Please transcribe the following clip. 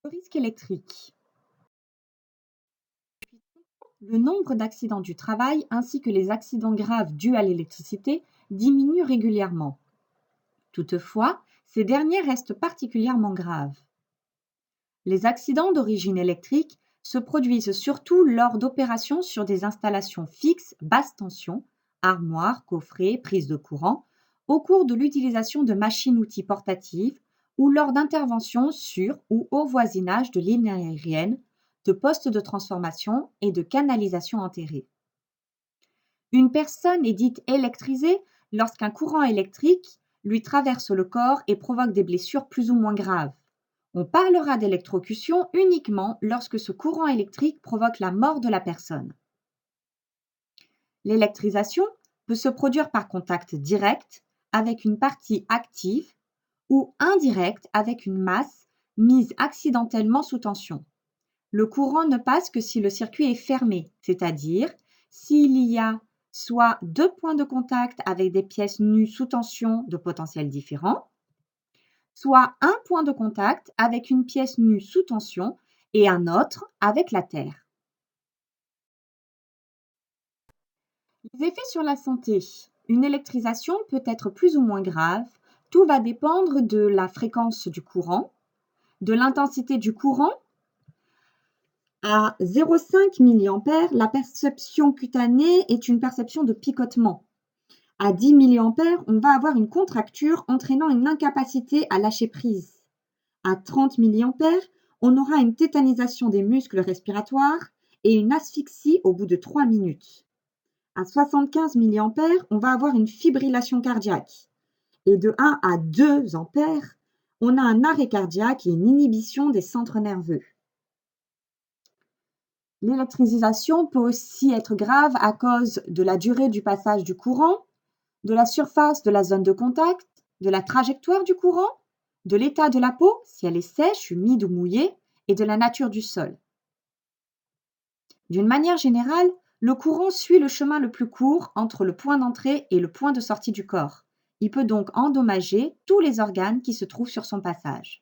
Le risque électrique. Le nombre d'accidents du travail ainsi que les accidents graves dus à l'électricité diminuent régulièrement. Toutefois, ces derniers restent particulièrement graves. Les accidents d'origine électrique se produisent surtout lors d'opérations sur des installations fixes basse tension, armoires, coffrets, prises de courant, au cours de l'utilisation de machines-outils portatives ou lors d'interventions sur ou au voisinage de lignes aériennes, de postes de transformation et de canalisations enterrées. Une personne est dite électrisée lorsqu'un courant électrique lui traverse le corps et provoque des blessures plus ou moins graves. On parlera d'électrocution uniquement lorsque ce courant électrique provoque la mort de la personne. L'électrisation peut se produire par contact direct avec une partie active ou indirect avec une masse mise accidentellement sous tension. Le courant ne passe que si le circuit est fermé, c'est-à-dire s'il y a soit deux points de contact avec des pièces nues sous tension de potentiels différents, soit un point de contact avec une pièce nue sous tension et un autre avec la terre. Les effets sur la santé. Une électrisation peut être plus ou moins grave. Tout va dépendre de la fréquence du courant, de l'intensité du courant. À 0,5 mA, la perception cutanée est une perception de picotement. À 10 mA, on va avoir une contracture entraînant une incapacité à lâcher prise. À 30 mA, on aura une tétanisation des muscles respiratoires et une asphyxie au bout de 3 minutes. À 75 mA, on va avoir une fibrillation cardiaque. Et de 1 à 2 ampères, on a un arrêt cardiaque et une inhibition des centres nerveux. L'électrisation peut aussi être grave à cause de la durée du passage du courant, de la surface de la zone de contact, de la trajectoire du courant, de l'état de la peau, si elle est sèche, humide ou mouillée, et de la nature du sol. D'une manière générale, le courant suit le chemin le plus court entre le point d'entrée et le point de sortie du corps. Il peut donc endommager tous les organes qui se trouvent sur son passage.